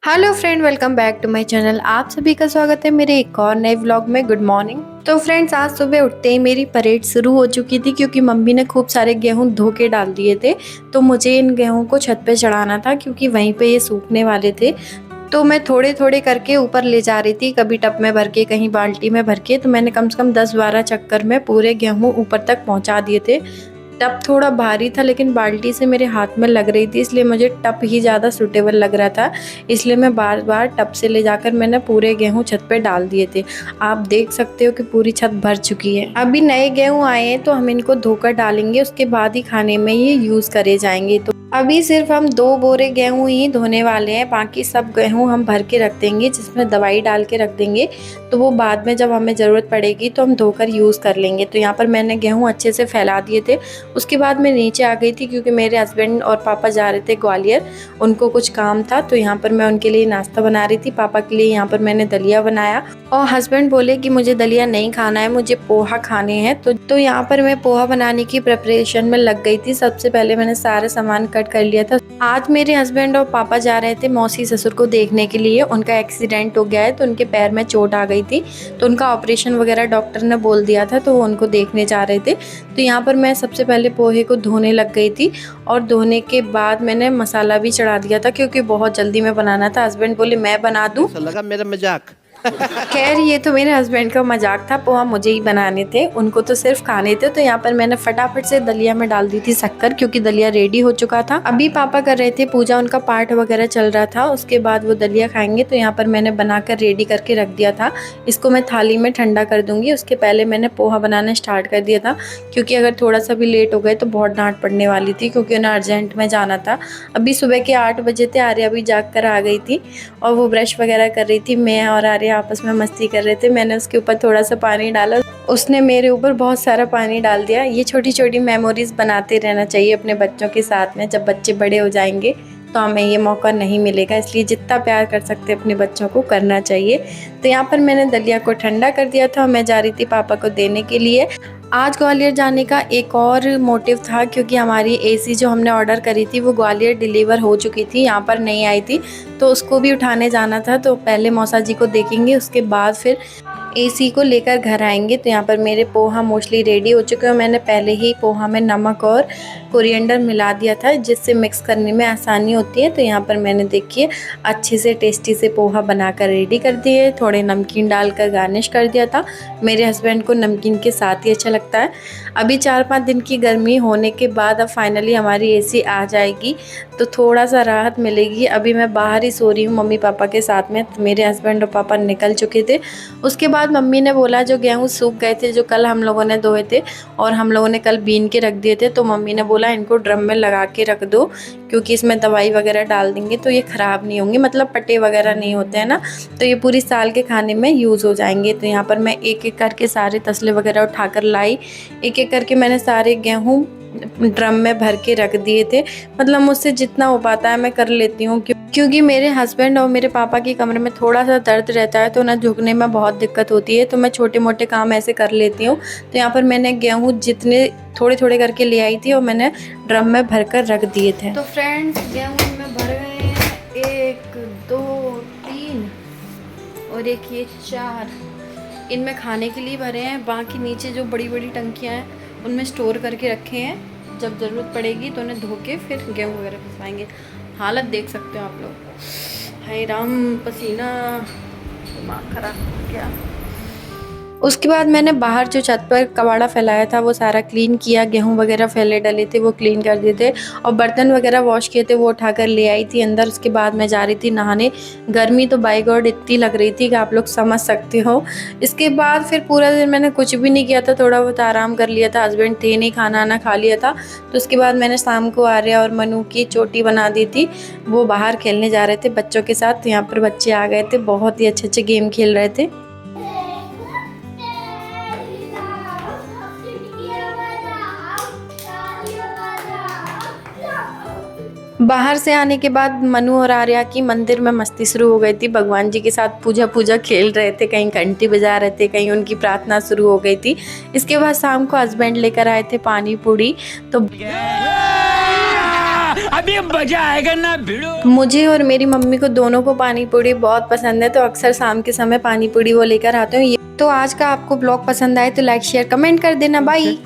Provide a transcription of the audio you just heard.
Hello friend, welcome back to my channel. आप सभी का स्वागत है मेरे एक और नए व्लॉग में। Good morning. तो फ्रेंड्स, आज सुबह उठते ही मेरी परेड शुरू हो चुकी थी क्योंकि मम्मी ने खूब सारे गेहूं धो के डाल दिए थे। तो मुझे इन गेहूं को छत पे चढ़ाना था क्योंकि वहीं पे ये सूखने वाले थे। तो मैं थोड़े थोड़े करके ऊपर ले जा रही थी, कभी टब में भर के, कहीं बाल्टी में भर के। तो मैंने कम से कम 10-12 चक्कर में पूरे गेहूं ऊपर तक पहुंचा दिए थे। टब थोड़ा भारी था लेकिन बाल्टी से मेरे हाथ में लग रही थी, इसलिए मुझे टब ही ज़्यादा सूटेबल लग रहा था। इसलिए मैं बार बार टब से ले जाकर मैंने पूरे गेहूं छत पे डाल दिए थे। आप देख सकते हो कि पूरी छत भर चुकी है। अभी नए गेहूं आए हैं तो हम इनको धोकर डालेंगे, उसके बाद ही खाने में ये यूज़ करे जाएंगे। तो अभी सिर्फ हम 2 बोरे गेहूं ही धोने वाले हैं, बाकी सब गेहूं हम भर के रख देंगे, जिसमें दवाई डाल के रख देंगे। तो वो बाद में जब हमें ज़रूरत पड़ेगी तो हम धोकर यूज़ कर लेंगे। तो यहाँ पर मैंने गेहूं अच्छे से फैला दिए थे। उसके बाद मैं नीचे आ गई थी क्योंकि मेरे हस्बैंड और पापा जा रहे थे ग्वालियर, उनको कुछ काम था। तो यहाँ पर मैं उनके लिए नाश्ता बना रही थी। पापा के लिए यहाँ पर मैंने दलिया बनाया और हस्बैंड बोले कि मुझे दलिया नहीं खाना है, मुझे पोहा खाने हैं। तो यहाँ पर मैं पोहा बनाने की प्रिपरेशन में लग गई थी। सबसे पहले मैंने सारे सामान कट कर लिया था। आज मेरे हस्बैंड और पापा जा रहे थे मौसी ससुर को देखने के लिए। उनका एक्सीडेंट हो गया है तो उनके पैर में चोट आ गई थी, तो उनका ऑपरेशन वगैरह डॉक्टर ने बोल दिया था, तो वो उनको देखने जा रहे थे। तो यहाँ पर मैं सबसे पहले पोहे को धोने लग गई थी और धोने के बाद मैंने मसाला भी चढ़ा दिया था क्योंकि बहुत जल्दी में बनाना था। हस्बैंड बोले मैं बना दूं। लगा मेरा मजाक। खैर, ये तो मेरे हस्बैंड का मजाक था। पोहा मुझे ही बनाने थे, उनको तो सिर्फ खाने थे। तो यहाँ पर मैंने फटाफट से दलिया में डाल दी थी शक्कर क्योंकि दलिया रेडी हो चुका था। अभी पापा कर रहे थे पूजा, उनका पाठ वगैरह चल रहा था, उसके बाद वो दलिया खाएंगे। तो यहाँ पर मैंने बनाकर रेडी करके रख दिया था। इसको मैं थाली में ठंडा कर दूंगी। उसके पहले मैंने पोहा बनाना स्टार्ट कर दिया था क्योंकि अगर थोड़ा सा भी लेट हो गए तो बहुत डांट पड़ने वाली थी, क्योंकि उन्हें अर्जेंट में जाना था। अभी सुबह के 8 बजे थे। आर्या भी जाग कर आ गई थी और वो ब्रश वगैरह कर रही थी। मैं और आर्या आपस में मस्ती कर रहे थे। मैंने उसके ऊपर थोड़ा सा पानी डाला, उसने मेरे ऊपर बहुत सारा पानी डाल दिया। ये छोटी छोटी मेमोरीज बनाते रहना चाहिए अपने बच्चों के साथ में। जब बच्चे बड़े हो जाएंगे तो हमें ये मौका नहीं मिलेगा, इसलिए जितना प्यार कर सकते अपने बच्चों को करना चाहिए। तो यहाँ पर मैंने दलिया को ठंडा कर दिया था और मैं जा रही थी पापा को देने के लिए। आज ग्वालियर जाने का एक और मोटिव था क्योंकि हमारी एसी जो हमने ऑर्डर करी थी वो ग्वालियर डिलीवर हो चुकी थी, यहाँ पर नहीं आई थी। तो उसको भी उठाने जाना था। तो पहले मौसा जी को देखेंगे, उसके बाद फिर एसी को लेकर घर आएंगे। तो यहाँ पर मेरे पोहा मोस्टली रेडी हो चुके हैं। मैंने पहले ही पोहा में नमक और कोरिएंडर मिला दिया था, जिससे मिक्स करने में आसानी होती है। तो यहाँ पर मैंने देखिए अच्छे से टेस्टी से पोहा बनाकर रेडी कर दिए। थोड़े नमकीन डालकर गार्निश कर दिया था। मेरे हस्बैंड को नमकीन के साथ ही अच्छा लगता है। अभी 4-5 दिन की गर्मी होने के बाद अब फाइनली हमारी एसी आ जाएगी तो थोड़ा सा राहत मिलेगी। अभी मैं बाहर ही सो रही हूँ मम्मी पापा के साथ में। मेरे हस्बैंड और पापा निकल चुके थे। उसके बाद मम्मी ने बोला जो गेहूँ सूख गए थे, जो कल हम लोगों ने धोए थे और हम लोगों ने कल बीन के रख दिए थे, तो मम्मी ने बोला इनको ड्रम में लगा के रख दो क्योंकि इसमें दवाई वगैरह डाल देंगे तो ये ख़राब नहीं होंगे, मतलब पट्टे वगैरह नहीं होते हैं ना, तो ये पूरी साल के खाने में यूज़ हो जाएंगे। तो यहाँ पर मैं एक एक करके सारे तसले वगैरह उठाकर लाई। एक एक करके मैंने सारे गेहूँ ड्रम में भर के रख दिए थे। मतलब मुझसे जितना हो पाता है मैं कर लेती हूँ क्योंकि मेरे हस्बैंड और मेरे पापा की कमरे में थोड़ा सा दर्द रहता है, तो ना झुकने में बहुत दिक्कत होती है। तो मैं छोटे मोटे काम ऐसे कर लेती हूँ। तो यहाँ पर मैंने गेहूँ जितने थोड़े थोड़े करके ले आई थी और मैंने ड्रम में भर कर रख दिए थे। तो फ्रेंड्स, गेहूँ में भर गए हैं 1 2 3 और एक ये 4। इनमें खाने के लिए भरे हैं, बाकी नीचे जो बड़ी बड़ी टंकियाँ हैं उनमें स्टोर करके रखे हैं। जब ज़रूरत पड़ेगी तो उन्हें धो के फिर गेहूँ वगैरह पिसवाएंगे। हालत देख सकते हो आप लोग। हाय राम, पसीना, दिमाग खराब हो गया। उसके बाद मैंने बाहर जो छत पर कबाड़ा फैलाया था वो सारा क्लीन किया। गेहूं वगैरह फैले डले थे वो क्लीन कर दिए थे और बर्तन वगैरह वॉश किए थे वो उठाकर ले आई थी अंदर। उसके बाद मैं जा रही थी नहाने। गर्मी तो बाय गॉड इतनी लग रही थी कि आप लोग समझ सकते हो। इसके बाद फिर पूरा दिन मैंने कुछ भी नहीं किया था, थोड़ा बहुत आराम कर लिया था। हस्बैंड थे नहीं, खाना आना खा लिया था। तो उसके बाद मैंने शाम को आर्या और मनु की चोटी बना दी थी। वो बाहर खेलने जा रहे थे बच्चों के साथ। तो यहाँ पर बच्चे आ गए थे, बहुत ही अच्छे अच्छे गेम खेल रहे थे। बाहर से आने के बाद मनु और आर्या की मंदिर में मस्ती शुरू हो गई थी। भगवान जी के साथ पूजा खेल रहे थे, कहीं घंटी बजा रहे थे, कहीं उनकी प्रार्थना शुरू हो गई थी। इसके बाद शाम को हस्बैंड लेकर आए थे पानी पूरी। तो अभी मजा आएगा ना भिड़ो। मुझे और मेरी मम्मी को दोनों को पानी पूरी बहुत पसंद है, तो अक्सर शाम के समय पानी पूरी वो लेकर आते हैं। तो आज का आपको ब्लॉग पसंद आए तो लाइक शेयर कमेंट कर देना। बाय।